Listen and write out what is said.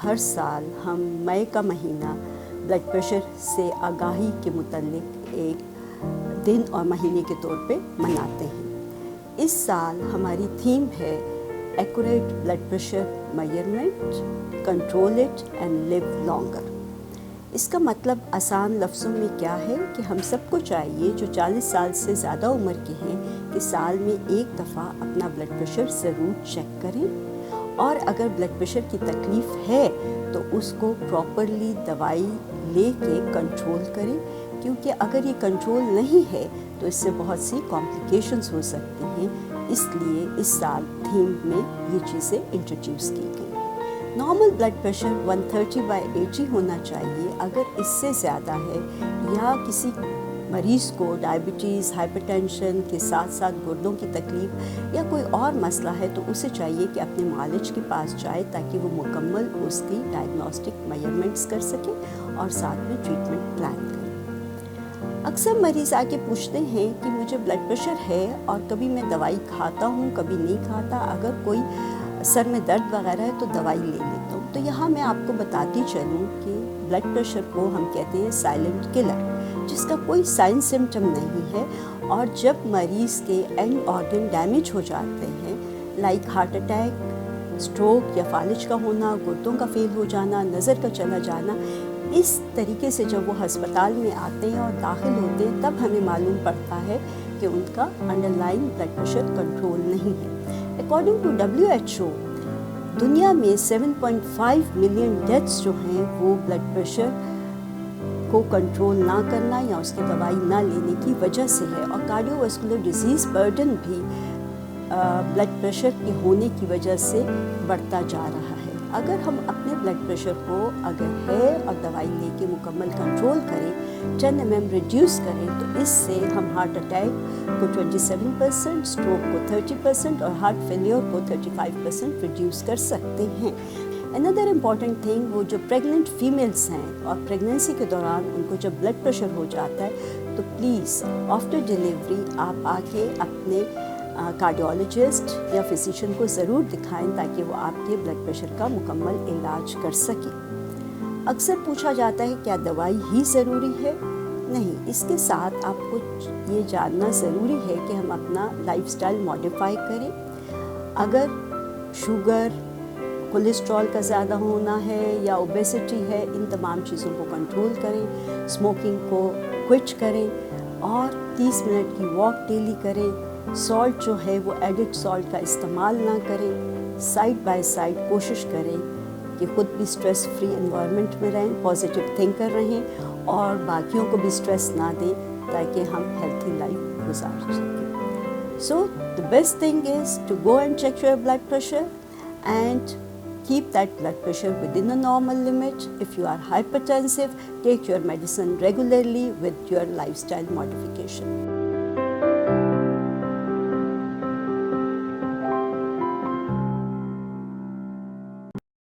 ہر سال ہم مئی کا مہینہ بلڈ پریشر سے آگاہی کے متعلق ایک دن اور مہینے کے طور پہ مناتے ہیں۔ اس سال ہماری تھیم ہے accurate blood pressure measurement, control it and live longer. اس کا مطلب آسان لفظوں میں کیا ہے کہ ہم سب کو چاہیے جو 40 سال سے زیادہ عمر کے ہیں کہ سال میں ایک دفعہ اپنا بلڈ پریشر ضرور چیک کریں، اور اگر بلڈ پریشر کی تکلیف ہے تو اس کو پراپرلی دوائی لے کے کنٹرول کریں، کیونکہ اگر یہ کنٹرول نہیں ہے تو اس سے بہت سی کمپلیکیشنز ہو سکتی ہیں۔ اس لیے اس سال تھیم میں یہ چیزیں انٹروڈیوس کی گئی۔ نارمل بلڈ پریشر 130/80 ہونا چاہیے۔ اگر اس سے زیادہ ہے یا کسی مریض کو ڈائبٹیز، ہائپر ٹینشن کے ساتھ ساتھ گردوں کی تکلیف یا کوئی اور مسئلہ ہے تو اسے چاہیے کہ اپنے معالج کے پاس جائے تاکہ وہ مکمل اس کی ڈائگنوسٹک میجرمنٹس کر سکے اور ساتھ میں ٹریٹمنٹ پلان کرے۔ اکثر مریض آ کے پوچھتے ہیں کہ مجھے بلڈ پریشر ہے اور کبھی میں دوائی کھاتا ہوں کبھی نہیں کھاتا، اگر کوئی سر میں درد وغیرہ ہے تو دوائی لے لیتا ہوں۔ تو یہاں میں آپ کو بتاتی چلوں کہ بلڈ پریشر کو ہم کہتے ہیں سائلنٹ کلر، جس کا کوئی سائن سمٹم نہیں ہے، اور جب مریض کے اینڈ آرگن ڈیمیج ہو جاتے ہیں لائک ہارٹ اٹیک، اسٹروک یا فالج کا ہونا، گردوں کا فیل ہو جانا، نظر کا چلا جانا، اس طریقے سے جب وہ ہسپتال میں آتے ہیں اور داخل ہوتے ہیں تب ہمیں معلوم پڑتا ہے کہ ان کا underlying blood pressure control نہیں ہے۔ اکارڈنگ ٹو WHO دنیا میں 7.5 ملین ڈیتھس جو ہیں وہ بلڈ پریشر کو کنٹرول نہ کرنا یا اس کی دوائی نہ لینے کی وجہ سے ہے، اور کارڈیو واسکولر ڈیزیز برڈن بھی بلڈ پریشر کے ہونے کی وجہ سے بڑھتا جا رہا ہے۔ اگر ہم اپنے بلڈ پریشر کو اگر ہے اور دوائی لے کے مکمل کنٹرول کریں، 10 mm ریڈیوس کریں، تو اس سے ہم ہارٹ اٹیک کو 27%، اسٹروک کو 30% اور ہارٹ فیلیور کو 35% ریڈیوس کر سکتے ہیں۔ اندر امپورٹنٹ تھنگ، وہ جو پریگننٹ فیمیلز ہیں اور پریگننسی کے دوران ان کو جب بلڈ پریشر ہو جاتا ہے تو پلیز آفٹر ڈیلیوری آپ آ کے اپنے کارڈیولوجسٹ یا فزیشین کو ضرور دکھائیں تاکہ وہ آپ کے بلڈ پریشر کا مکمل علاج کر سکیں۔ اکثر پوچھا جاتا ہے کیا دوائی ہی ضروری ہے؟ نہیں، اس کے ساتھ آپ کو یہ جاننا ضروری ہے کہ ہم اپنا لائف سٹائل ماڈیفائی کریں۔ اگر شوگر، کولیسٹرول کا زیادہ ہونا ہے یا اوبیسٹی ہے، ان تمام چیزوں کو کنٹرول کریں، اسموکنگ کو کوئٹ کریں اور 30 منٹ کی واک ڈیلی کریں۔ سالٹ جو ہے وہ ایڈڈ سالٹ کا استعمال نہ کریں۔ سائڈ بائی سائڈ کوشش کریں کہ خود بھی اسٹریس فری انوائرمنٹ میں رہیں، پازیٹیو تھنکر رہیں اور باقیوں کو بھی اسٹریس نہ دیں تاکہ ہم ہیلتھی لائف گزار سکیں۔ سو the best thing is to go and check your blood pressure and keep that blood pressure within a normal limit. If you are hypertensive, take your medicine regularly with your lifestyle modification.